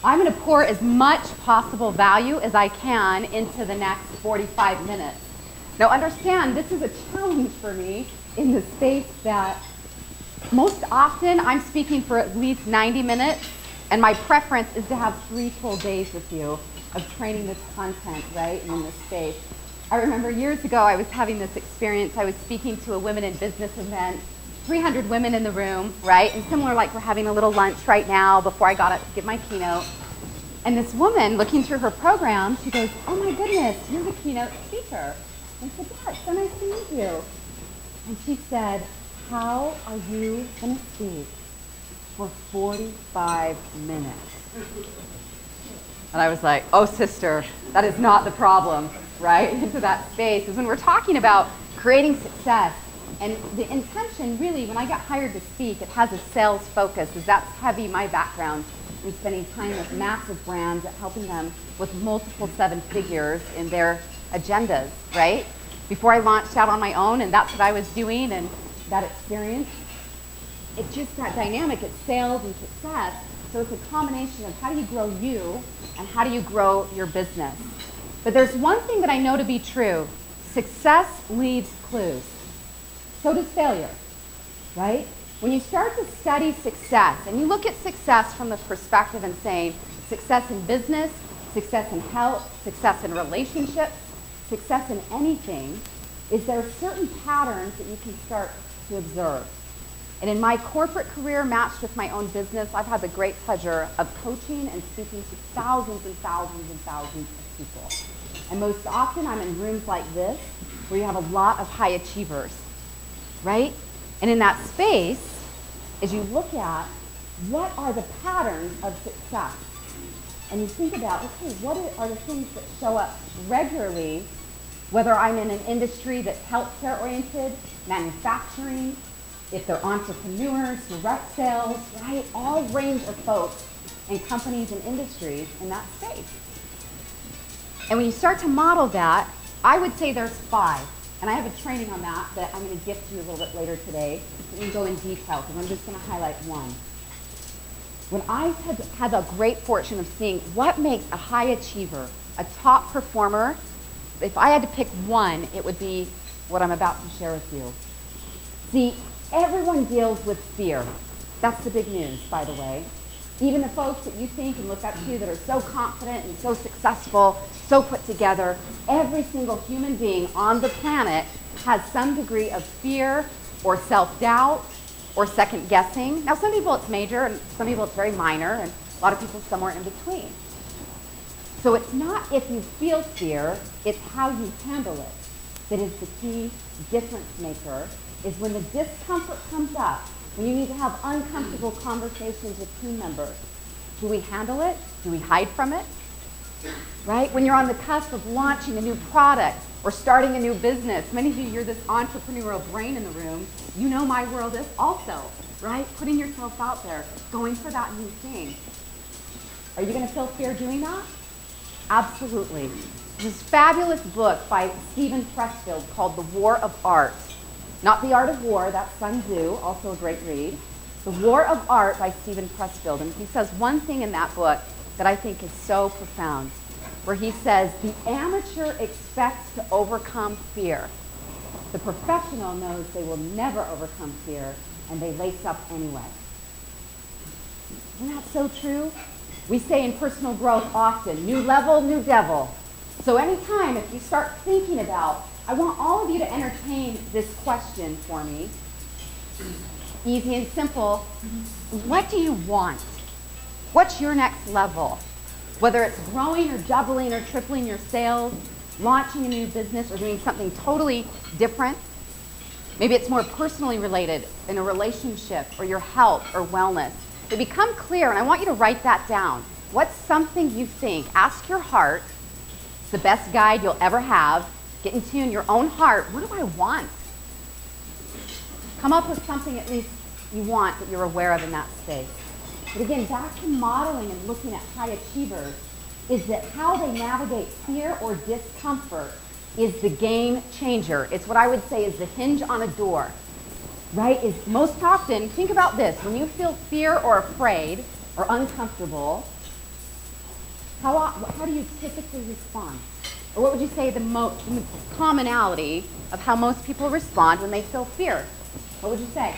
I'm going to pour as much possible value as I can into the next 45 minutes. Now understand, this is a challenge for me in the space that most often I'm speaking for at least 90 minutes, and my preference is to have 3 full days with you of training this content, right, in this space. I remember years ago I was having this experience. I was speaking to a women in business event, 300 women in the room, right, and similar like we're having a little lunch right now before I got up to give my keynote. And this woman, looking through her program, she goes, "Oh my goodness, you're the keynote speaker." I said, "Yeah, it's so nice to meet you." And she said, "How are you going to speak for 45 minutes?" And I was like, "Oh, sister, that is not the problem," right? Into that space is when we're talking about creating success. And the intention, really, when I got hired to speak, it has a sales focus, because that's heavy my background. I'm spending time with massive brands, helping them with multiple 7 figures in their agendas, right? Before I launched out on my own, and that's what I was doing, and that experience, it's just that dynamic. It's sales and success. So it's a combination of how do you grow you and how do you grow your business. But there's one thing that I know to be true. Success leaves clues. So does failure, right? When you start to study success, and you look at success from the perspective and saying success in business, success in health, success in relationships, success in anything, is there certain patterns that you can start to observe. And in my corporate career matched with my own business, I've had the great pleasure of coaching and speaking to thousands and thousands and thousands of people. And most often I'm in rooms like this where you have a lot of high achievers, right? And in that space, as you look at what are the patterns of success, and you think about, okay, what are the things that show up regularly, whether I'm in an industry that's healthcare oriented, manufacturing, if they're entrepreneurs, direct sales, right? All range of folks and companies and industries in that space. And when you start to model that, I would say there's 5. And I have a training on that I'm going to gift to you a little bit later today. We can go in detail, because I'm just going to highlight one. When I had the great fortune of seeing what makes a high achiever, a top performer, if I had to pick one, it would be what I'm about to share with you. See, everyone deals with fear. That's the big news, by the way. Even the folks that you think and look up to that are so confident and so successful, so put together, every single human being on the planet has some degree of fear or self-doubt or second guessing. Now, some people it's major and some people it's very minor, and a lot of people somewhere in between. So it's not if you feel fear, it's how you handle it that is the key difference maker, is when the discomfort comes up, when you need to have uncomfortable conversations with team members. Do we handle it? Do we hide from it? Right? When you're on the cusp of launching a new product or starting a new business, many of you, you're this entrepreneurial brain in the room. You know my world is also, right? Putting yourself out there, going for that new thing. Are you going to feel fear doing that? Absolutely. There's this fabulous book by Steven Pressfield called The War of Art. Not The Art of War, that's Sun Tzu, also a great read. The War of Art by Steven Pressfield. And he says one thing in that book that I think is so profound, where he says, the amateur expects to overcome fear. The professional knows they will never overcome fear, and they lace up anyway. Isn't that so true? We say in personal growth often, new level, new devil. So anytime if you start thinking about, I want all of you to entertain this question for me. Easy and simple. What do you want? What's your next level? Whether it's growing or doubling or tripling your sales, launching a new business, or doing something totally different. Maybe it's more personally related in a relationship or your health or wellness. To become clear, and I want you to write that down. What's something you think? Ask your heart. It's the best guide you'll ever have. Get in tune your own heart. What do I want? Come up with something at least you want that you're aware of in that space. But again, back to modeling and looking at high achievers, is that how they navigate fear or discomfort is the game changer. It's what I would say is the hinge on a door, right? Is most often, think about this, when you feel fear or afraid or uncomfortable, How do you typically respond? Or what would you say the commonality of how most people respond when they feel fear? What would you say?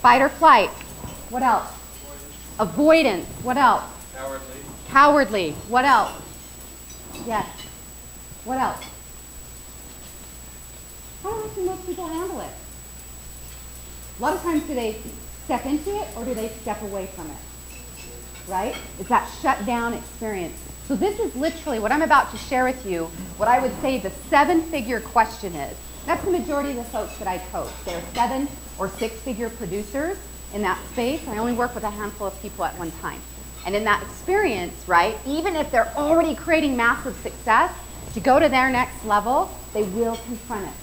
Fight or flight. What else? Avoidance. What else? Cowardly. Cowardly. What else? Yes. What else? How do most people handle it? A lot of times do they step into it or do they step away from it? Right? It's that shut down experience. So this is literally what I'm about to share with you, what I would say the 7-figure question is. That's the majority of the folks that I coach. They're 7 or 6-figure producers in that space. I only work with a handful of people at one time. And in that experience, right, even if they're already creating massive success, to go to their next level, they will confront it.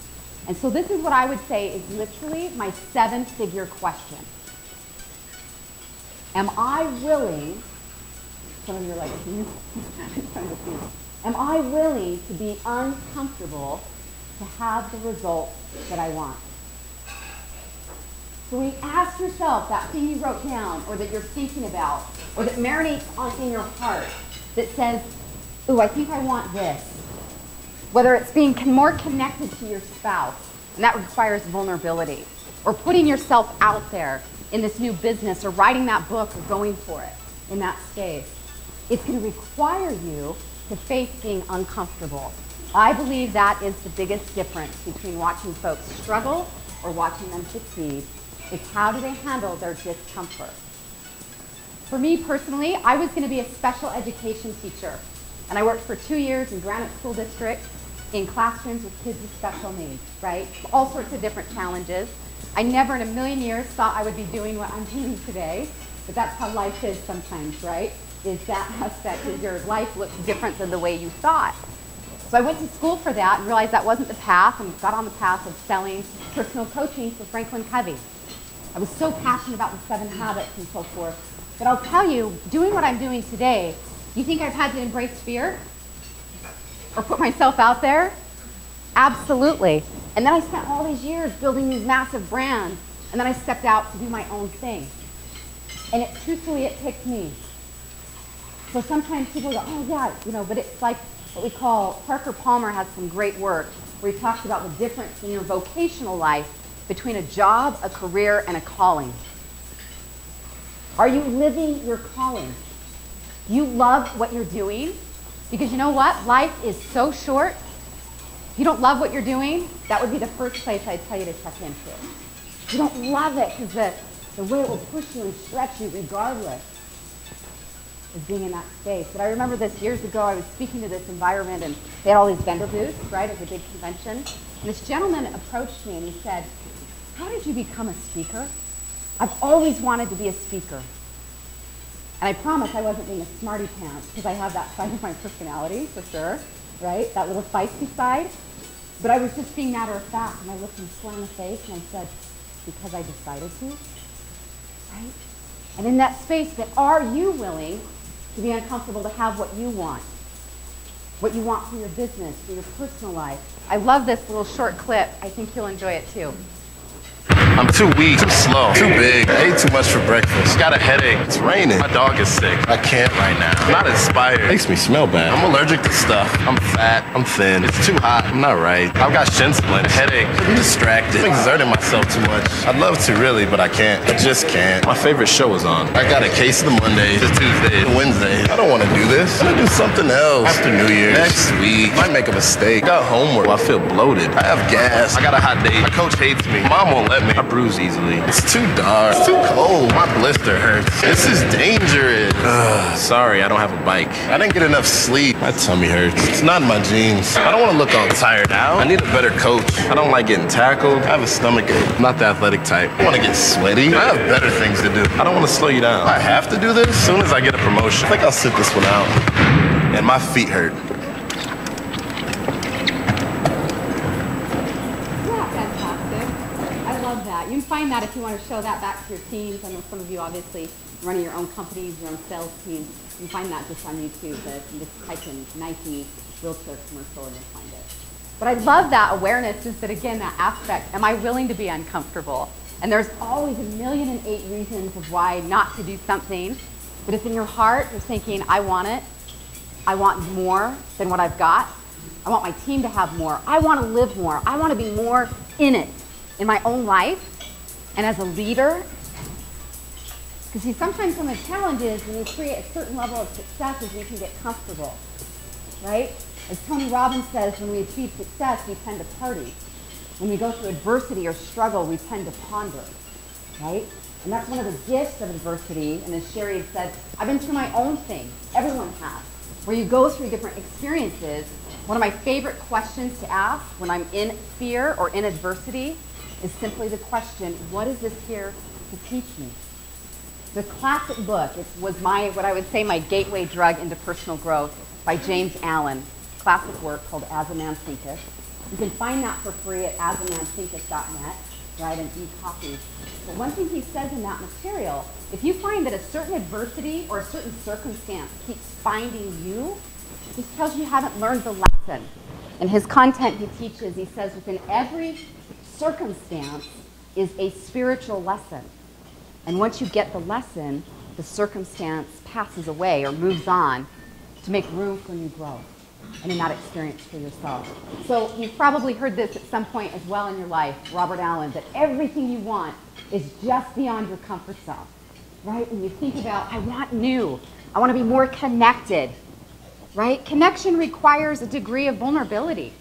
And so this is what I would say is literally my 7-figure question. Am I willing, some of you are like, am I willing to be uncomfortable to have the results that I want? So when you ask yourself that thing you wrote down or that you're thinking about or that marinates in your heart that says, ooh, I think I want this. Whether it's being more connected to your spouse, and that requires vulnerability, or putting yourself out there in this new business or writing that book or going for it in that space, it's going to require you to face being uncomfortable. I believe that is the biggest difference between watching folks struggle or watching them succeed. It's how do they handle their discomfort. For me personally, I was going to be a special education teacher, and I worked for 2 years in Granite School District in classrooms with kids with special needs, right? All sorts of different challenges. I never in a million years thought I would be doing what I'm doing today, but that's how life is sometimes, right? Is that aspect of your life looks different than the way you thought. So I went to school for that and realized that wasn't the path and got on the path of selling personal coaching for Franklin Covey. I was so passionate about the 7 habits and so forth. But I'll tell you, doing what I'm doing today, you think I've had to embrace fear? Or put myself out there? Absolutely. And then I spent all these years building these massive brands, and then I stepped out to do my own thing. And truthfully, it picked me. So sometimes people go, oh yeah, but it's like what we call, Parker Palmer has some great work where he talks about the difference in your vocational life between a job, a career, and a calling. Are you living your calling? Do you love what you're doing? Because you know what? Life is so short. If you don't love what you're doing, that would be the first place I'd tell you to check into. If you don't love it, because the way it will push you and stretch you regardless is being in that space. But I remember this years ago, I was speaking to this environment, and they had all these vendor booths, right, at the big convention. And this gentleman approached me, and he said, how did you become a speaker? I've always wanted to be a speaker. And I promise I wasn't being a smarty pants, because I have that side of my personality, for sure, right? That little feisty side. But I was just being matter of fact, and I looked him square in the face, and I said, because I decided to, right? And in that space, that are you willing to be uncomfortable to have what you want for your business, for your personal life? I love this little short clip. I think you'll enjoy it too. I'm too weak, too slow, too big. I ate too much for breakfast. Got a headache. It's raining. My dog is sick. I can't right now. I'm not inspired. Makes me smell bad. I'm allergic to stuff. I'm fat. I'm thin. It's too hot. I'm not right. I've got shin splints, headache. I'm distracted. I'm exerting myself too much. I'd love to really, but I can't. I just can't. My favorite show is on. I got a case of the Mondays, the Tuesdays, the Wednesdays. I don't want to do this. I'm gonna do something else. After New Year's. Next week. Might make a mistake. I got homework. I feel bloated. I have gas. I got a hot date. My coach hates me. Mom won't let me. I bruise easily. It's too dark. It's too cold. My blister hurts. This is dangerous. Sorry, I don't have a bike. I didn't get enough sleep. My tummy hurts. It's not in my jeans. I don't want to look all tired out. I need a better coach. I don't like getting tackled. I have a stomach ache. I'm not the athletic type. I want to get sweaty. I have better things to do. I don't want to slow you down. I have to do this. As soon as I get a promotion, I think I'll sit this one out. And my feet hurt. You can find that if you want to show that back to your teams. I know some of you obviously running your own companies, your own sales teams. You can find that just on YouTube. You just type in Nike wheelchair commercial and you'll find it. But I love that awareness is that, again, that aspect, am I willing to be uncomfortable? And there's always 1,000,008 reasons of why not to do something. But if in your heart you're thinking, I want it, I want more than what I've got, I want my team to have more, I want to live more, I want to be more in it, in my own life, and as a leader. Because see, sometimes some of the challenge is when we create a certain level of success is we can get comfortable, right? As Tony Robbins says, when we achieve success, we tend to party. When we go through adversity or struggle, we tend to ponder, right? And that's one of the gifts of adversity. And as Sherry had said, I've been through my own thing. Everyone has. Where you go through different experiences, one of my favorite questions to ask when I'm in fear or in adversity is simply the question, what is this here to teach me? The classic book, it was what I would say my gateway drug into personal growth by James Allen. Classic work called As a Man Thinketh. You can find that for free at asamanThinketh.net, right, and e-copies. But one thing he says in that material, if you find that a certain adversity or a certain circumstance keeps finding you, this tells you haven't learned the lesson. In his content he teaches, he says within every circumstance is a spiritual lesson. And once you get the lesson, the circumstance passes away or moves on to make room for new growth and in that experience for yourself. So you've probably heard this at some point as well in your life, Robert Allen, that everything you want is just beyond your comfort zone, right? When you think about, I want new, I want to be more connected, right? Connection requires a degree of vulnerability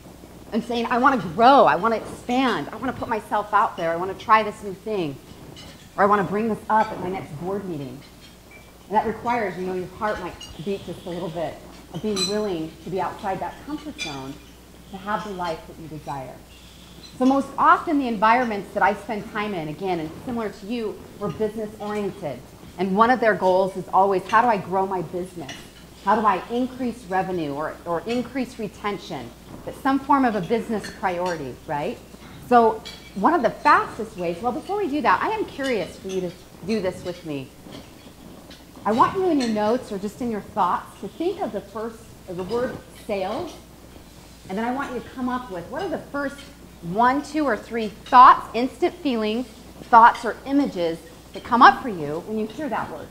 and saying, I want to grow, I want to expand, I want to put myself out there, I want to try this new thing, or I want to bring this up at my next board meeting. And that requires, you know, your heart might beat just a little bit of being willing to be outside that comfort zone to have the life that you desire. So most often the environments that I spend time in, again, and similar to you, were business oriented. And one of their goals is always, how do I grow my business? How do I increase revenue or increase retention? That's some form of a business priority, right? So one of the fastest ways, well, before we do that, I am curious for you to do this with me. I want you in your notes or just in your thoughts to think of the word sales, and then I want you to come up with what are the first 1, 2, or 3 thoughts, instant feelings, thoughts, or images that come up for you when you hear that word.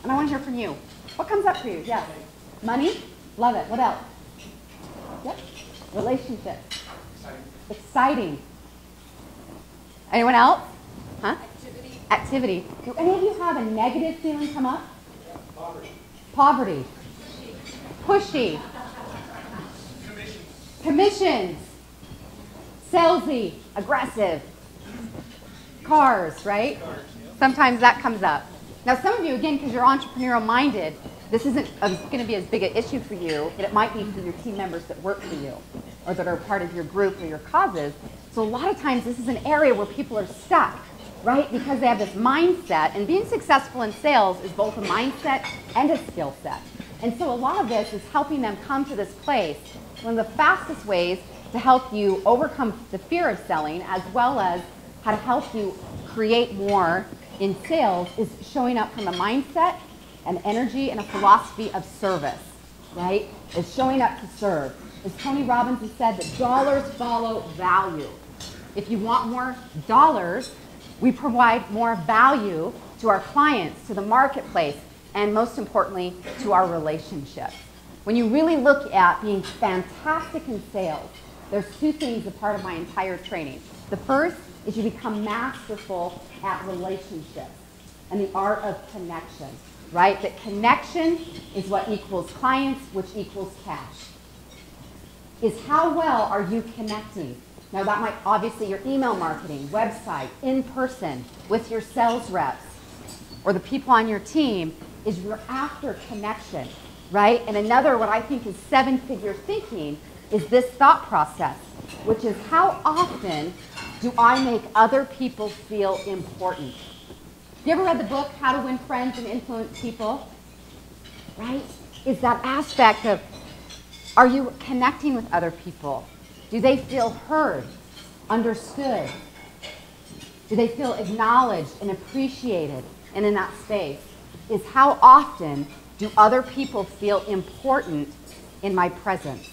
And I want to hear from you. What comes up for you? Yes. Money? Love it. What else? Yep. Relationships. Exciting. Anyone else? Huh? Activity. Do any of you have a negative feeling come up? Poverty. Pushy. Commissions. Salesy. Aggressive. Cars, right? Sometimes that comes up. Now some of you, again, because you're entrepreneurial minded, this isn't going to be as big an issue for you, and it might be for your team members that work for you or that are part of your group or your causes. So a lot of times this is an area where people are stuck, right? Because they have this mindset, and being successful in sales is both a mindset and a skill set. And so a lot of this is helping them come to this place. One of the fastest ways to help you overcome the fear of selling, as well as how to help you create more in sales, is showing up from a mindset, an energy, and a philosophy of service, right? It's showing up to serve. As Tony Robbins has said, that dollars follow value. If you want more dollars, we provide more value to our clients, to the marketplace, and most importantly, to our relationships. When you really look at being fantastic in sales, there's 2 things a part of my entire training. The first is you become masterful at relationships and the art of connection, right? That connection is what equals clients, which equals cash. Is how well are you connecting? Now that might obviously your email marketing, website, in person, with your sales reps, or the people on your team, is you're after connection, right? And another, what I think is 7-figure thinking, is this thought process, which is how often do I make other people feel important? Have you ever read the book, How to Win Friends and Influence People? Right? Is that aspect of, are you connecting with other people? Do they feel heard, understood? Do they feel acknowledged and appreciated and in that space? Is how often do other people feel important in my presence?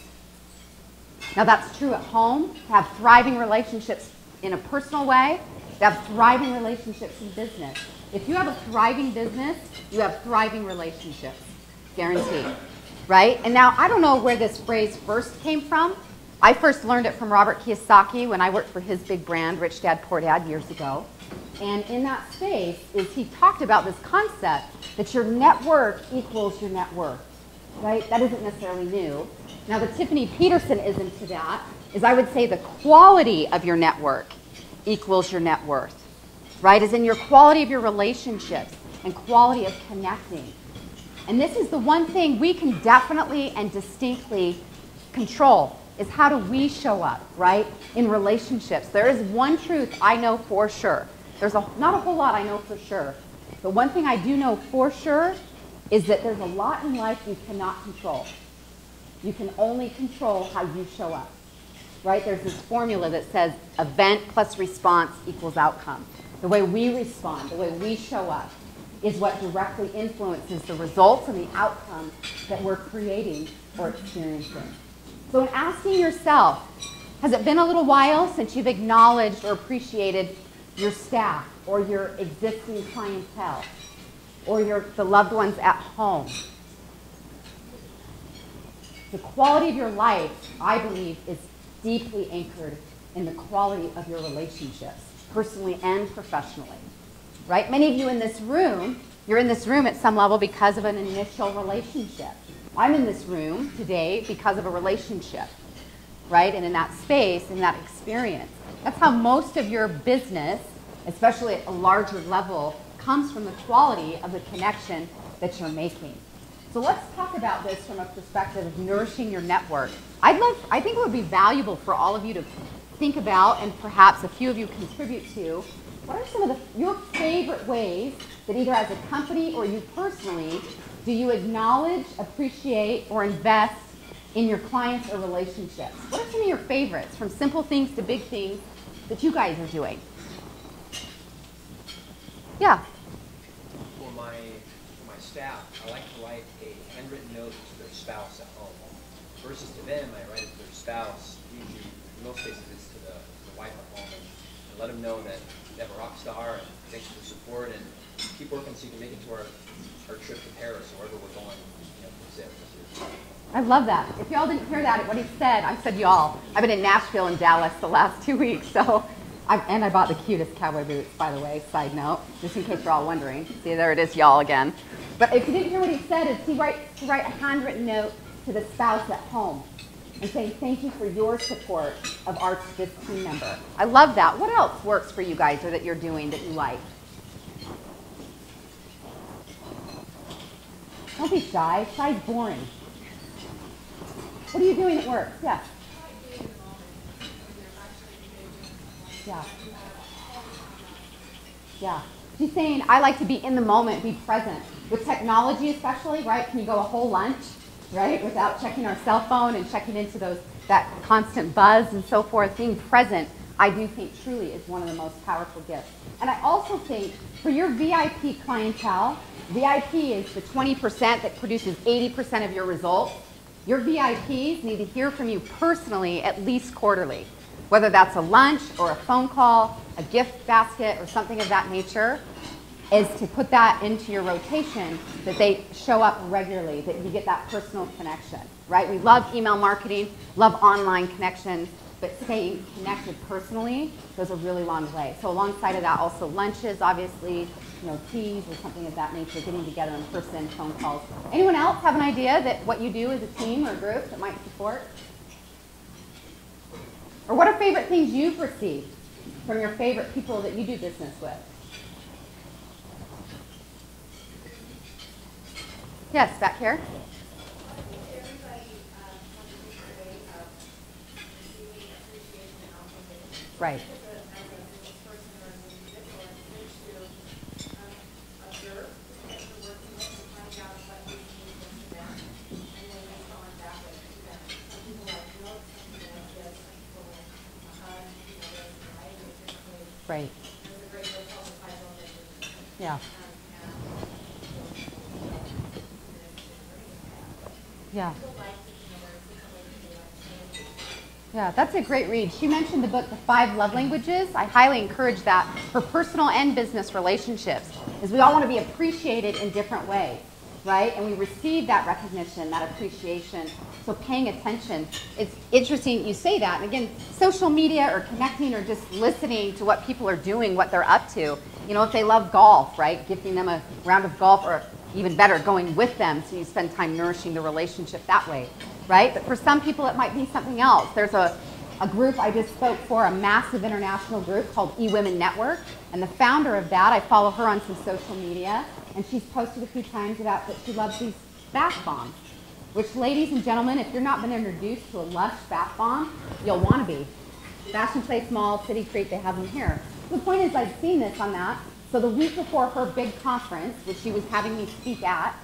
Now that's true at home, to have thriving relationships in a personal way, to have thriving relationships in business. If you have a thriving business, you have thriving relationships, guaranteed, right? And now, I don't know where this phrase first came from. I first learned it from Robert Kiyosaki when I worked for his big brand, Rich Dad Poor Dad, years ago. And in that space, he talked about this concept that your network equals your net worth, right? That isn't necessarily new. Now, the Tiffany Peterson ism to that is, I would say, the quality of your network equals your net worth, right? As in your quality of your relationships and quality of connecting. And this is the one thing we can definitely and distinctly control, is how do we show up, right, in relationships. There is one truth I know for sure. There's not a whole lot I know for sure. But one thing I do know for sure is that there's a lot in life you cannot control. You can only control how you show up, right? There's this formula that says event plus response equals outcome. The way we respond, the way we show up, is what directly influences the results and the outcome that we're creating or experiencing. So in asking yourself, has it been a little while since you've acknowledged or appreciated your staff or your existing clientele or the loved ones at home? The quality of your life, I believe, is deeply anchored in the quality of your relationships, personally and professionally, right? Many of you in this room, you're in this room at some level because of an initial relationship. I'm in this room today because of a relationship, right? And in that space, in that experience. That's how most of your business, especially at a larger level, comes from the quality of the connection that you're making. So let's talk about this from a perspective of nourishing your network. I think it would be valuable for all of you to think about, and perhaps a few of you contribute to, what are some of your favorite ways that either as a company or you personally, do you acknowledge, appreciate, or invest in your clients or relationships? What are some of your favorites, from simple things to big things, that you guys are doing? Yeah. For my staff, I like to write a handwritten note to their spouse at home. Versus to them, I write it to their spouse. Usually, in most cases, it's to the wife at home, and let them know that they have a rock star, and thanks for the support, and keep working so you can make it to our trip to Paris or wherever we're going, for sale this year. I love that. If y'all didn't hear that, what he said, I said y'all. I've been in Nashville and Dallas the last 2 weeks, so. And I bought the cutest cowboy boots, by the way, side note, just in case you're all wondering. See, there it is, y'all again. But if you didn't hear what he said, is he write a handwritten note to the spouse at home and saying, thank you for your support of this team member. I love that. What else works for you guys or that you're doing that you like? Don't be shy. Shy's boring. What are you doing at work? Yeah. Yeah. Yeah. She's saying, I like to be in the moment, be present. With technology especially, right? Can you go a whole lunch, right? Without checking our cell phone and checking into that constant buzz and so forth. Being present, I do think truly is one of the most powerful gifts. And I also think for your VIP clientele, VIP is the 20% that produces 80% of your results. Your VIPs need to hear from you personally at least quarterly. Whether that's a lunch or a phone call, a gift basket, or something of that nature, is to put that into your rotation, that they show up regularly, that you get that personal connection, right? We love email marketing, love online connections, but staying connected personally goes a really long way. So alongside of that, also lunches, obviously, teas or something of that nature, getting together in person, phone calls. Anyone else have an idea that what you do as a team or a group that might support? Or what are favorite things you've received from your favorite people that you do business with? Yes, back here. Right. Right. Yeah. Yeah. Yeah, that's a great read. She mentioned the book, The 5 Love Languages. I highly encourage that for personal and business relationships, because we all want to be appreciated in different ways, right? And we receive that recognition, that appreciation. So paying attention. It's interesting you say that. And again, social media or connecting or just listening to what people are doing, what they're up to. You know, if they love golf, right? Gifting them a round of golf, or even better, going with them so you spend time nourishing the relationship that way, right? But for some people, it might be something else. There's a group I just spoke for, a massive international group called eWomen Network. And the founder of that, I follow her on some social media, and she's posted a few times about that she loves these bath bombs. Which, ladies and gentlemen, if you've not been introduced to a Lush bath bomb, you'll want to be. Fashion Place Mall, City Creek, they have them here. The point is, I've seen this on that. So the week before her big conference, which she was having me speak at,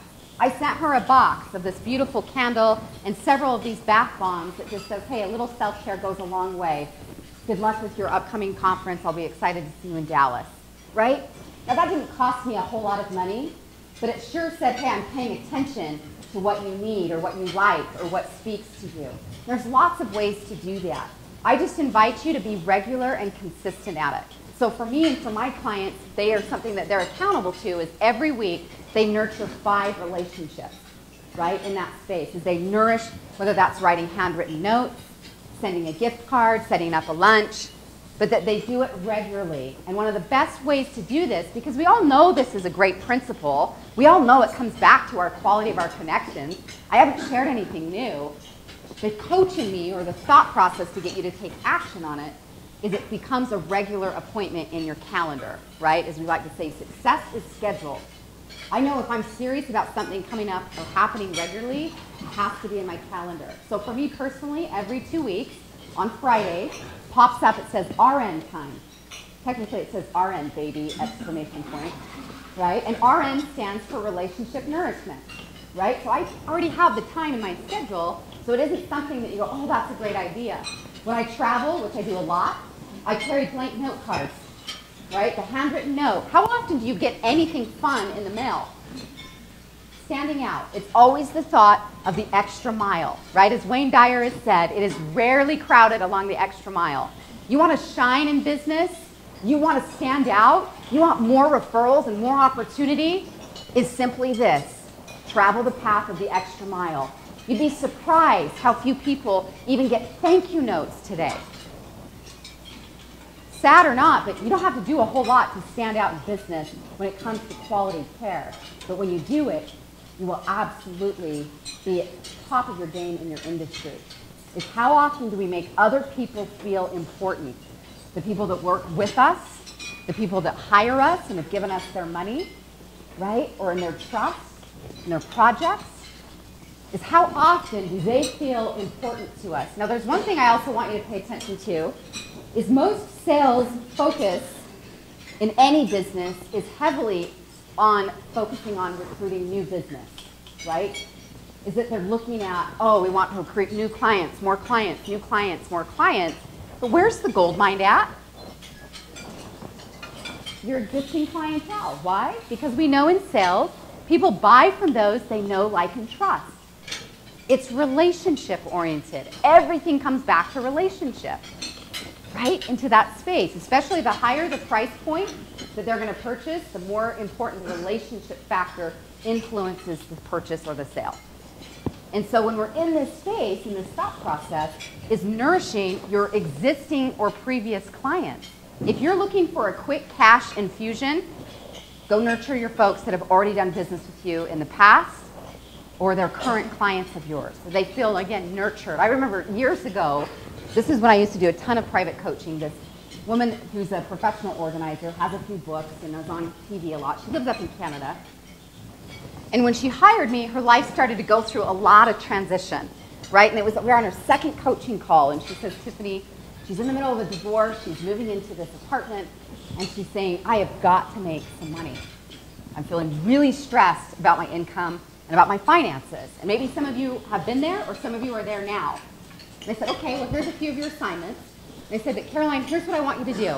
I sent her a box of this beautiful candle and several of these bath bombs that just says, hey, a little self-care goes a long way. Good luck with your upcoming conference. I'll be excited to see you in Dallas, right? Now, that didn't cost me a whole lot of money, but it sure said, hey, I'm paying attention to what you need or what you like or what speaks to you. There's lots of ways to do that. I just invite you to be regular and consistent at it. So for me and for my clients, they are something that they're accountable to is every week they nurture 5 relationships, right, in that space. As they nourish, whether that's writing handwritten notes, sending a gift card, setting up a lunch, but that they do it regularly. And one of the best ways to do this, because we all know this is a great principle, we all know it comes back to our quality of our connections. I haven't shared anything new. The coach in me, or the thought process to get you to take action on it, is it becomes a regular appointment in your calendar, right? As we like to say, success is scheduled. I know if I'm serious about something coming up or happening regularly, it has to be in my calendar. So for me personally, every 2 weeks, on Friday, pops up, it says RN time. Technically it says RN, baby, exclamation point, right? And RN stands for relationship nourishment, right? So I already have the time in my schedule, so it isn't something that you go, oh, that's a great idea. When I travel, which I do a lot, I carry blank note cards, right? The handwritten note. How often do you get anything fun in the mail? Standing out. It's always the thought of the extra mile, right? As Wayne Dyer has said, it is rarely crowded along the extra mile. You want to shine in business? You want to stand out? You want more referrals and more opportunity? Is simply this. Travel the path of the extra mile. You'd be surprised how few people even get thank you notes today. Sad or not, but you don't have to do a whole lot to stand out in business when it comes to quality care. But when you do it, you will absolutely be at the top of your game in your industry. Is how often do we make other people feel important? The people that work with us, the people that hire us and have given us their money, right? Or in their trust, in their projects. Is how often do they feel important to us? Now, there's one thing I also want you to pay attention to, is most sales focus in any business is heavily on focusing on recruiting new business, right? Is that they're looking at, oh, we want to recruit new clients, more clients, new clients, more clients. But where's the gold mine at? Your existing clientele. Why? Because we know in sales, people buy from those they know, like, and trust. It's relationship oriented. Everything comes back to relationship, right? Into that space, especially the higher the price point that they're going to purchase, the more important the relationship factor influences the purchase or the sale. And so when we're in this space, in this thought process, is nourishing your existing or previous clients. If you're looking for a quick cash infusion, go nurture your folks that have already done business with you in the past, or they're current clients of yours. So they feel, again, nurtured. I remember years ago, this is when I used to do a ton of private coaching. This woman who's a professional organizer, has a few books, and is on TV a lot. She lives up in Canada. And when she hired me, her life started to go through a lot of transition, right? And we were on her second coaching call, and she says, Tiffany, she's in the middle of a divorce, she's moving into this apartment, and she's saying, I have got to make some money. I'm feeling really stressed about my income and about my finances. And maybe some of you have been there, or some of you are there now. And I said, okay, well, here's a few of your assignments. And they said, but Caroline, here's what I want you to do.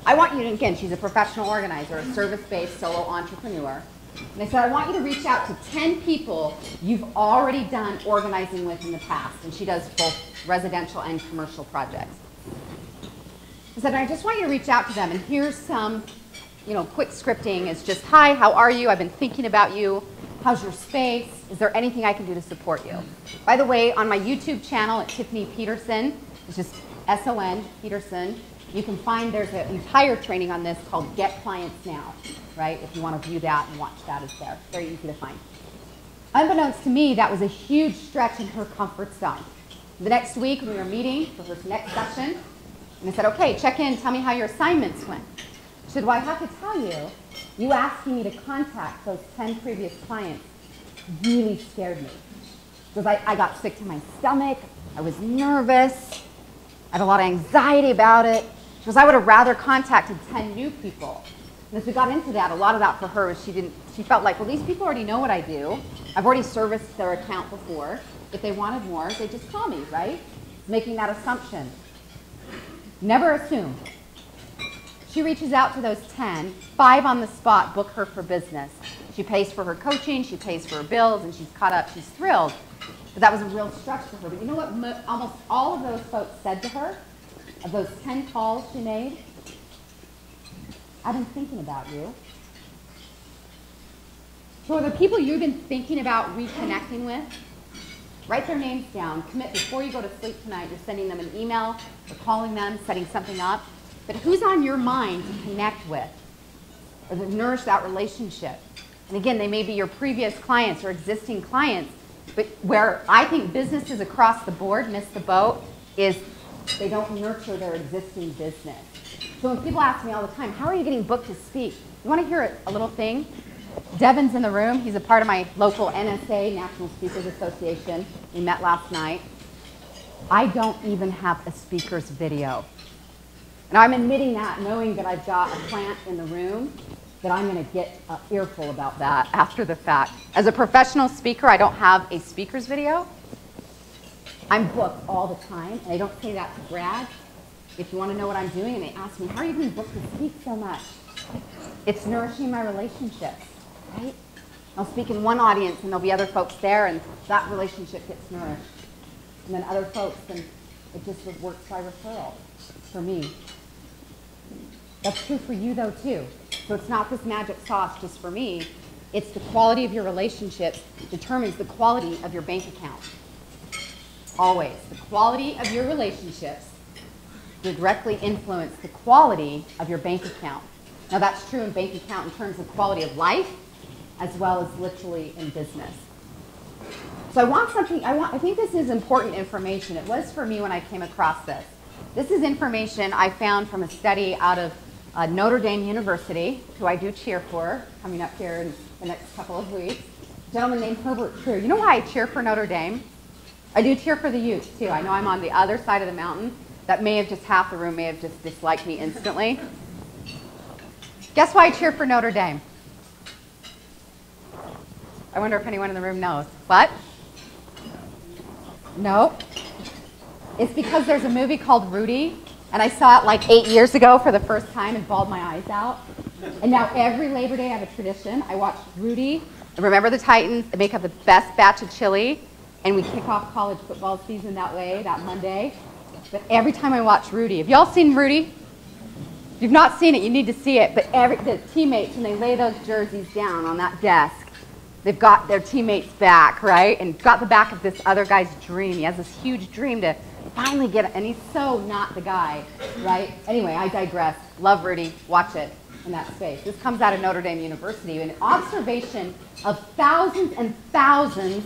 I want you to, again, she's a professional organizer, a service-based solo entrepreneur. And I said, I want you to reach out to 10 people you've already done organizing with in the past. And she does both residential and commercial projects. I said, I just want you to reach out to them, and here's some, quick scripting. It's just, hi, how are you? I've been thinking about you. How's your space? Is there anything I can do to support you? By the way, on my YouTube channel at Tiffany Peterson, it's just S-O-N, Peterson, you can find there's an entire training on this called Get Clients Now, right? If you want to view that and watch that, it's there. Very easy to find. Unbeknownst to me, that was a huge stretch in her comfort zone. The next week, we were meeting for her next session, and I said, okay, check in, tell me how your assignments went. She said, well, I have to tell you, you asking me to contact those 10 previous clients really scared me. Because I got sick to my stomach, I was nervous, I had a lot of anxiety about it. She goes, I would have rather contacted 10 new people. And as we got into that, a lot of that for her was she felt like, well, these people already know what I do. I've already serviced their account before. If they wanted more, they'd just call me, right? Making that assumption. Never assume. She reaches out to those 10, 5 on the spot book her for business. She pays for her coaching, she pays for her bills, and she's caught up, she's thrilled. But that was a real stretch for her. But you know what almost all of those folks said to her? Of those 10 calls she made? I've been thinking about you. So are the people you've been thinking about reconnecting with? Write their names down. Commit before you go to sleep tonight. You're sending them an email or calling them, setting something up. But who's on your mind to connect with or to nourish that relationship? And again, they may be your previous clients or existing clients, but where I think businesses across the board miss the boat is they don't nurture their existing business. So when people ask me all the time, how are you getting booked to speak? You want to hear a little thing? Devin's in the room. He's a part of my local NSA, National Speakers Association. We met last night. I don't even have a speaker's video. And I'm admitting that, knowing that I've got a plant in the room, that I'm going to get an earful about that after the fact. As a professional speaker, I don't have a speaker's video. I'm booked all the time, and I don't say that to brag. If you want to know what I'm doing, and they ask me, how are you being booked to speak so much? It's nourishing my relationships, right? I'll speak in one audience, and there'll be other folks there, and that relationship gets nourished. And then other folks, and it just works by referral for me. That's true for you, though, too. So it's not this magic sauce just for me. It's the quality of your relationships determines the quality of your bank account. Always. The quality of your relationships directly influence the quality of your bank account. Now, that's true in bank account in terms of quality of life, as well as literally in business. So I think this is important information. It was for me when I came across this. This is information I found from a study out of Notre Dame University, who I do cheer for, coming up here in the next couple of weeks. A gentleman named Herbert True. You know why I cheer for Notre Dame? I do cheer for the Utes, too. I know I'm on the other side of the mountain. That may have just half the room may have just disliked me instantly. Guess why I cheer for Notre Dame? I wonder if anyone in the room knows. What? No. It's because there's a movie called Rudy, and I saw it like 8 years ago for the first time and bawled my eyes out. And now every Labor Day I have a tradition. I watch Rudy, and remember the Titans, they make up the best batch of chili, and we kick off college football season that way, that Monday. But every time I watch Rudy, have y'all seen Rudy? If you've not seen it, you need to see it. But the teammates, when they lay those jerseys down on that desk, they've got their teammates' back, right? And got the back of this other guy's dream. He has this huge dream to finally get it, and he's so not the guy, right? Anyway, I digress. Love Rudy. Watch it in that space. This comes out of Notre Dame University. An observation of thousands and thousands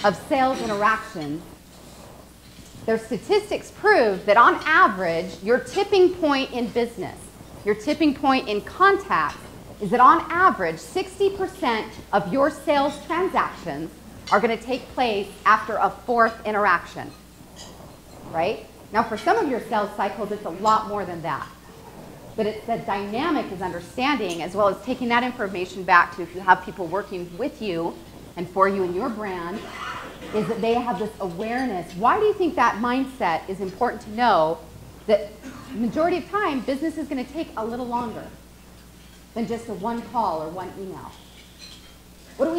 of sales interactions. Their statistics prove that on average, your tipping point in business, your tipping point in contact, is that on average, 60% of your sales transactions are going to take place after a 4th interaction, right? Now, for some of your sales cycles, it's a lot more than that. But it's the dynamic is understanding, as well as taking that information back to if you have people working with you and for you and your brand, is that they have this awareness. Why do you think that mindset is important to know that the majority of time, business is going to take a little longer than just a one call or one email?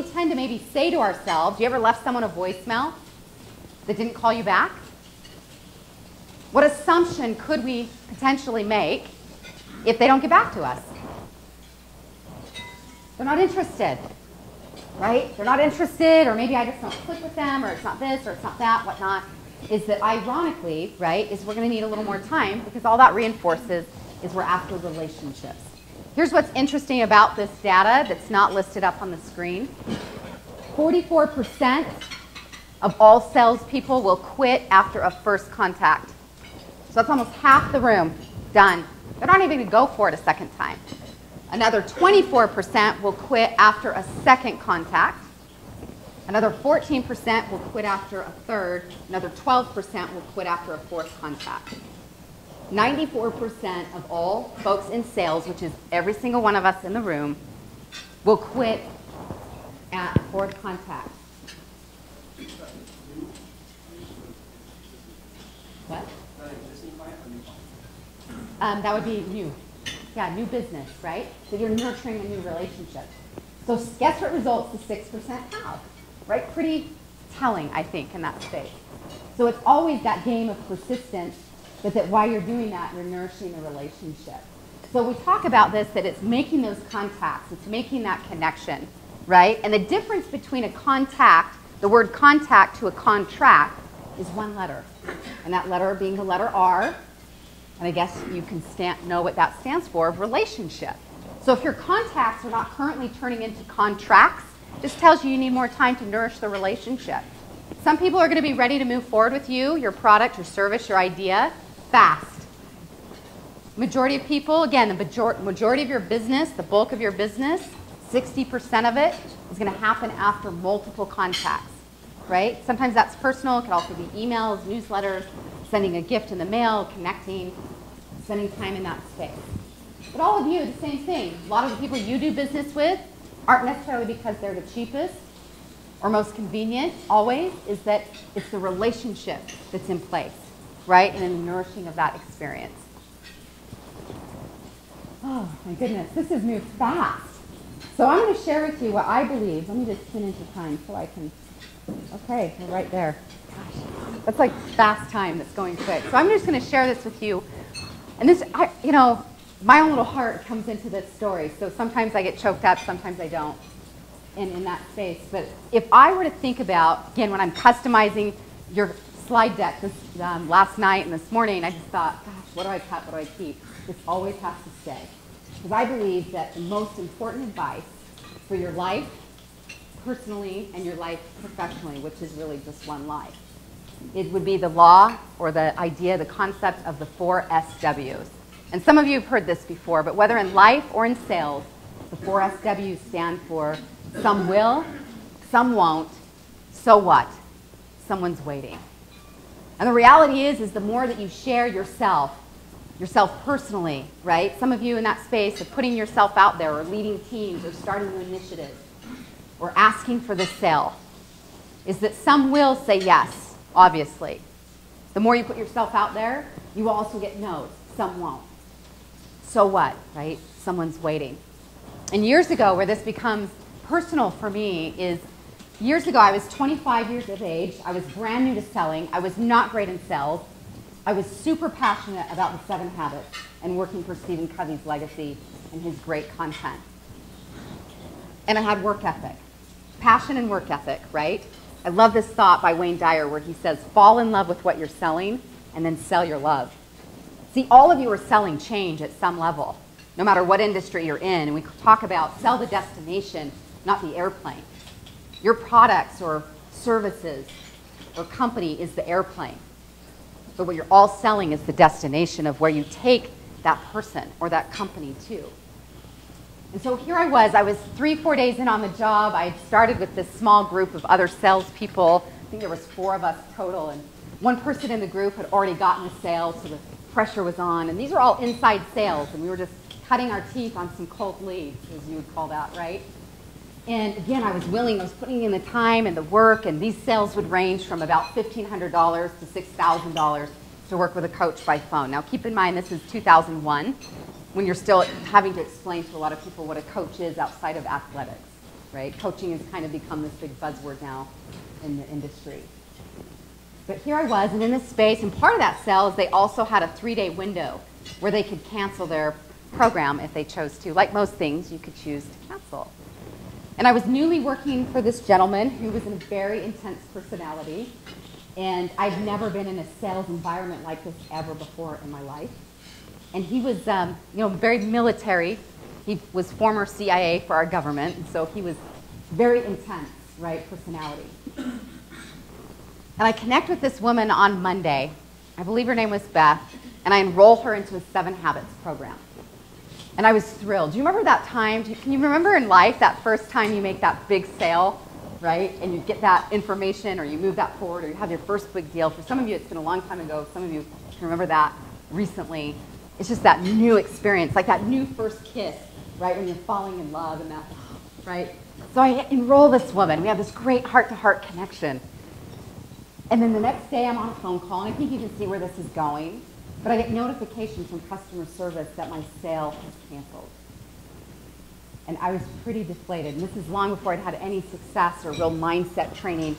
we tend to maybe say to ourselves, you ever left someone a voicemail that didn't call you back? What assumption could we potentially make if they don't get back to us? They're not interested, right? They're not interested, or maybe I just don't click with them, or it's not this, or it's not that, whatnot. Is that ironically, right, is we're going to need a little more time because all that reinforces is we're after relationships. Here's what's interesting about this data that's not listed up on the screen. 44% of all salespeople will quit after a first contact. So that's almost half the room done. They're not even going to go for it a second time. Another 24% will quit after a second contact. Another 14% will quit after a third. Another 12% will quit after a fourth contact. 94% of all folks in sales, which is every single one of us in the room, will quit at fourth contact. What? That would be new. Yeah, new business, right? So you're nurturing a new relationship. So guess what results the 6% have? Right? Pretty telling, I think, in that space. So it's always that game of persistence, but that while you're doing that, you're nourishing the relationship. So we talk about this, that it's making those contacts, it's making that connection, right? And the difference between a contact, the word contact to a contract, is one letter. And that letter being the letter R, and I guess you can know what that stands for, relationship. So if your contacts are not currently turning into contracts, this tells you need more time to nourish the relationship. Some people are going to be ready to move forward with you, your product, your service, your idea, fast. Majority of people, again, the majority of your business, the bulk of your business, 60% of it is going to happen after multiple contacts, right? Sometimes that's personal. It could also be emails, newsletters, sending a gift in the mail, connecting, spending time in that space. But all of you, the same thing. A lot of the people you do business with aren't necessarily because they're the cheapest or most convenient, always, is that it's the relationship that's in place, right? And the nourishing of that experience. Oh, my goodness, this has moved fast. So I'm going to share with you what I believe. Let me just spin into time so I can, okay, we're right there. Gosh, that's like fast time that's going quick. So I'm just going to share this with you. And this, my own little heart comes into this story. So sometimes I get choked up, sometimes I don't in that space. But if I were to think about, again, when I'm customizing your slide deck this last night and this morning, I just thought, gosh, what do I cut, what do I keep? This always has to stay. Because I believe that the most important advice for your life personally and your life professionally, which is really just one life, it would be the law or the idea, the concept of the 4 SWs. And some of you have heard this before, but whether in life or in sales, the 4 SWs stand for some will, some won't, so what? Someone's waiting. And the reality is the more that you share yourself personally, right? Some of you in that space of putting yourself out there or leading teams or starting new initiatives or asking for the sale, is that some will say yes, obviously. The more you put yourself out there, you will also get no's. Some won't. So what, right? Someone's waiting. And years ago, where this becomes personal for me is, years ago, I was 25 years of age. I was brand new to selling. I was not great in sales. I was super passionate about the 7 Habits and working for Stephen Covey's legacy and his great content. And I had work ethic. Passion and work ethic, right? I love this thought by Wayne Dyer where he says, fall in love with what you're selling and then sell your love. See, all of you are selling change at some level, no matter what industry you're in. And we talk about sell the destination, not the airplane. Your products or services or company is the airplane. But what you're all selling is the destination of where you take that person or that company to. And so here I was 3-4 days in on the job. I had started with this small group of other salespeople. I think there was 4 of us total, and one person in the group had already gotten a sale, so the pressure was on. And these were all inside sales, and we were just cutting our teeth on some cold leads, as you would call that, right? And again, I was putting in the time and the work, and these sales would range from about $1,500 to $6,000 to work with a coach by phone. Now keep in mind, this is 2001, when you're still having to explain to a lot of people what a coach is outside of athletics. right? Coaching has kind of become this big buzzword now in the industry. But here I was, and in this space, and part of that sale is they also had a 3-day window where they could cancel their program if they chose to. Like most things, you could choose to cancel. And I was newly working for this gentleman who was a very intense personality, and I've never been in a sales environment like this ever before in my life. And he was, very military. He was former CIA for our government, and so he was very intense, right, personality. And I connect with this woman on Monday. I believe her name was Beth, and I enroll her into a 7 Habits program. And I was thrilled. Do you remember that time? Can you remember in life that first time you make that big sale, right? And you get that information, or you move that forward, or you have your first big deal. For some of you, it's been a long time ago. Some of you can remember that recently. It's just that new experience, like that new first kiss, right? When you're falling in love and that, right? So I enroll this woman. We have this great heart-to-heart connection. And then the next day, I'm on a phone call, and I think you can see where this is going. But I get notifications from customer service that my sale has canceled. And I was pretty deflated. And this is long before I'd had any success or real mindset training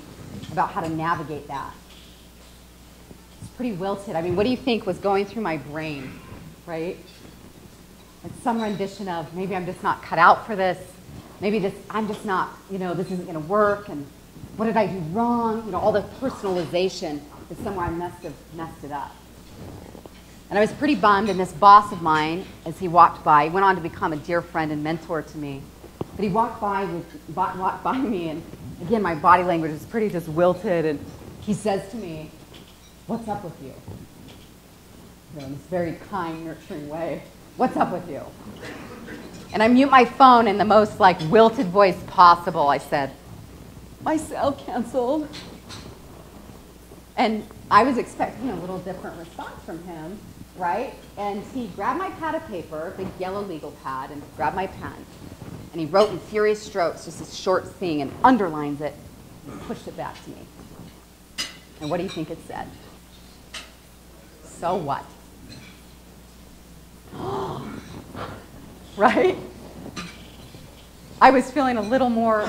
about how to navigate that. It's pretty wilted. I mean, what do you think was going through my brain, right? It's some rendition of, maybe I'm just not cut out for this. Maybe I'm just not, this isn't going to work. And what did I do wrong? All the personalization is somewhere I must have messed it up. And I was pretty bummed, and this boss of mine, as he walked by, he went on to become a dear friend and mentor to me. But he walked by me, and again, my body language is pretty just wilted, and he says to me, "What's up with you?" In this very kind, nurturing way. "What's up with you?" And I mute my phone in the most wilted voice possible. I said, "My sale canceled." And I was expecting a little different response from him, right? And he grabbed my pad of paper, big yellow legal pad, and grabbed my pen. And he wrote in furious strokes just this short thing and underlines it and pushed it back to me. And what do you think it said? "So what?" Right? I was feeling a little more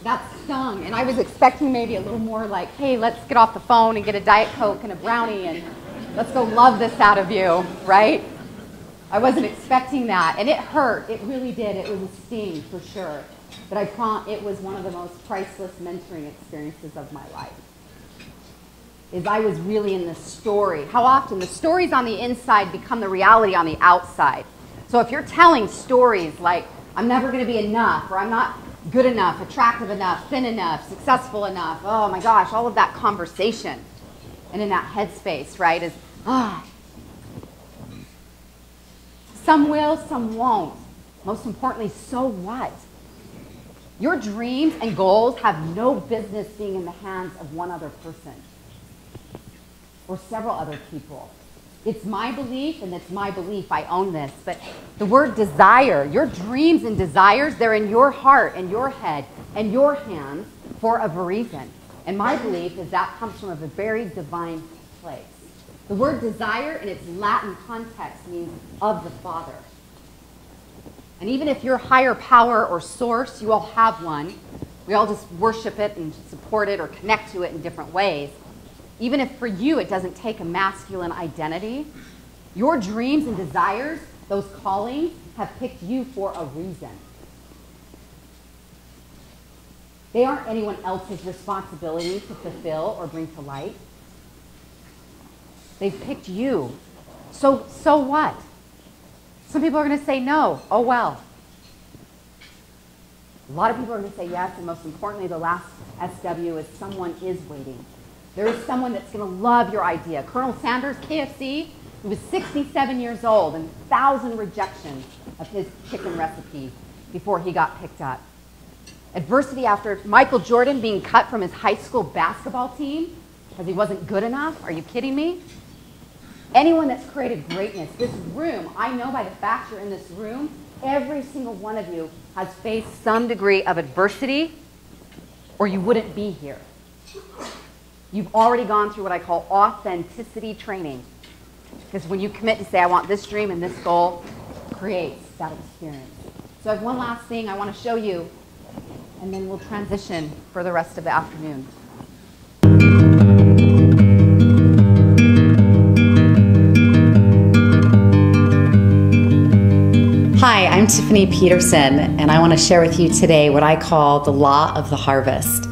that stung, and I was expecting maybe a little more "Hey, let's get off the phone and get a Diet Coke and a brownie and let's go love this out of you," right? I wasn't expecting that, and it hurt. It really did. It was a sting for sure. But I promise it was one of the most priceless mentoring experiences of my life. I was really in the story. How often the stories on the inside become the reality on the outside. So if you're telling stories like, "I'm never going to be enough," or "I'm not good enough, attractive enough, thin enough, successful enough," oh my gosh, all of that conversation and in that headspace, right, is, some will, some won't. Most importantly, so what? Your dreams and goals have no business being in the hands of one other person or several other people. It's my belief, and it's my belief, I own this, but the word desire, your dreams and desires, they're in your heart and your head and your hands for a reason. And my belief is that comes from a very divine place. The word desire in its Latin context means of the Father. And even if you're higher power or source, you all have one. We all just worship it and support it or connect to it in different ways. Even if for you it doesn't take a masculine identity, your dreams and desires, those callings, have picked you for a reason. They aren't anyone else's responsibility to fulfill or bring to light. They've picked you. So what? Some people are going to say no. Oh well. A lot of people are going to say yes, and most importantly, the last SW is someone is waiting. There is someone that's going to love your idea. Colonel Sanders, KFC, he was 67 years old and 1,000 rejections of his chicken recipe before he got picked up. Adversity after Michael Jordan being cut from his high school basketball team because he wasn't good enough. Are you kidding me? Anyone that's created greatness, this room, I know by the fact you're in this room, every single one of you has faced some degree of adversity or you wouldn't be here. You've already gone through what I call authenticity training. Because when you commit to say, I want this dream and this goal, it creates that experience. So I have one last thing I want to show you. and then we'll transition for the rest of the afternoon. Hi, I'm Tiffany Peterson, and I want to share with you today what I call the law of the harvest.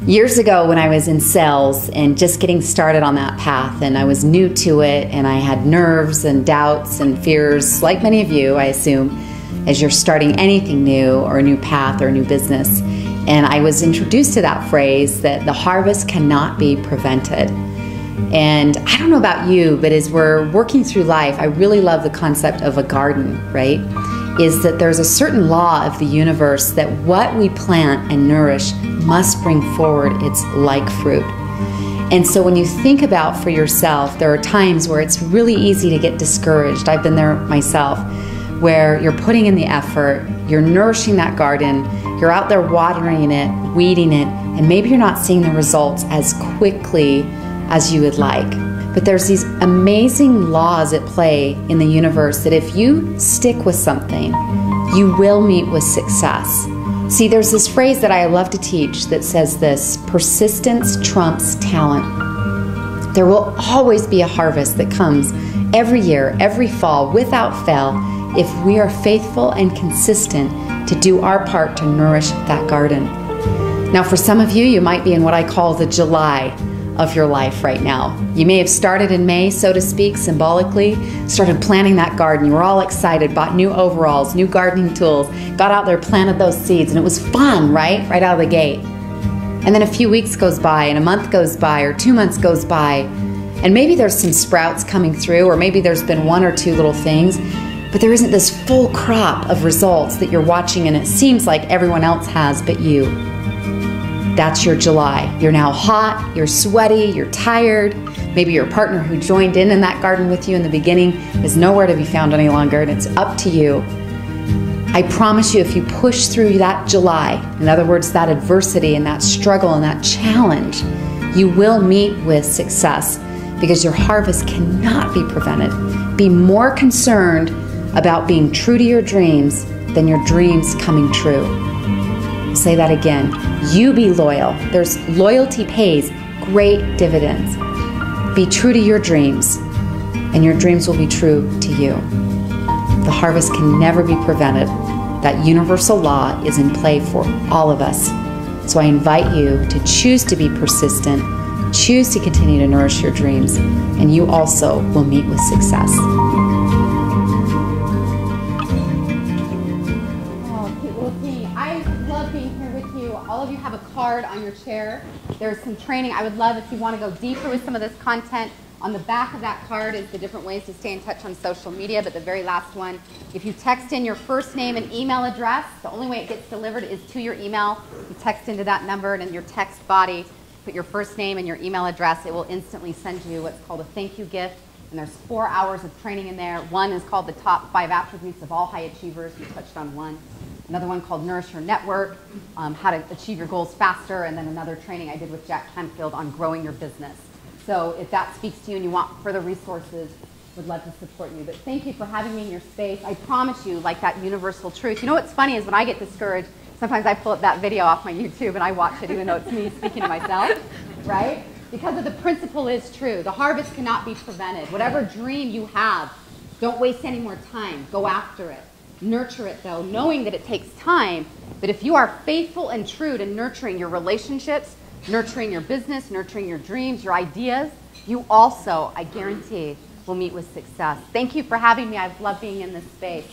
Years ago when I was in sales and just getting started on that path, and I was new to it, and I had nerves and doubts and fears, like many of you, I assume, as you're starting anything new or a new path or a new business. And I was introduced to that phrase that the harvest cannot be prevented. And I don't know about you, but as we're working through life, I really love the concept of a garden, right? Is that there's a certain law of the universe that what we plant and nourish must bring forward its like fruit. And so when you think about for yourself, there are times where it's really easy to get discouraged. I've been there myself, where you're putting in the effort, you're nourishing that garden, you're out there watering it, weeding it, and maybe you're not seeing the results as quickly as you would like. But there's these amazing laws at play in the universe that if you stick with something, you will meet with success. See, there's this phrase that I love to teach that says this: persistence trumps talent. There will always be a harvest that comes every year, every fall, without fail, if we are faithful and consistent to do our part to nourish that garden. Now, for some of you, you might be in what I call the July of your life right now. You may have started in May, so to speak, symbolically, started planting that garden. You were all excited, bought new overalls, new gardening tools, got out there, planted those seeds, and it was fun, right? Right out of the gate. And then a few weeks goes by, and a month goes by, or 2 months goes by, and maybe there's some sprouts coming through, or maybe there's been one or two little things, but there isn't this full crop of results that you're watching, and it seems like everyone else has but you. That's your July. You're now hot, you're sweaty, you're tired. Maybe your partner who joined in that garden with you in the beginning is nowhere to be found any longer, and it's up to you. I promise you, if you push through that July, in other words, that adversity and that struggle and that challenge, you will meet with success, because your harvest cannot be prevented. Be more concerned about being true to your dreams than your dreams coming true. I'll say that again. You be loyal. There's loyalty pays great dividends. Be true to your dreams, and your dreams will be true to you. The harvest can never be prevented. That universal law is in play for all of us. So I invite you to choose to be persistent, choose to continue to nourish your dreams, and you also will meet with success. All of you have a card on your chair. There's some training. I would love if you want to go deeper with some of this content. On the back of that card is the different ways to stay in touch on social media, but the very last one, if you text in your first name and email address, the only way it gets delivered is to your email. You text into that number, and in your text body, put your first name and your email address. It will instantly send you what's called a thank you gift, and there's 4 hours of training in there. One is called the top 5 attributes of all high achievers. We touched on one. Another one called Nourish Your Network, how to achieve your goals faster, and then another training I did with Jack Canfield on growing your business. So if that speaks to you and you want further resources, would love to support you. But thank you for having me in your space. I promise you, like that universal truth. You know what's funny is when I get discouraged, sometimes I pull up that video off my YouTube and I watch it even though it's me speaking to myself, right? Because of the principle is true. The harvest cannot be prevented. Whatever dream you have, don't waste any more time. Go after it. Nurture it, though, knowing that it takes time. But if you are faithful and true to nurturing your relationships, nurturing your business, nurturing your dreams, your ideas, you also, I guarantee, will meet with success. Thank you for having me. I've loved being in this space.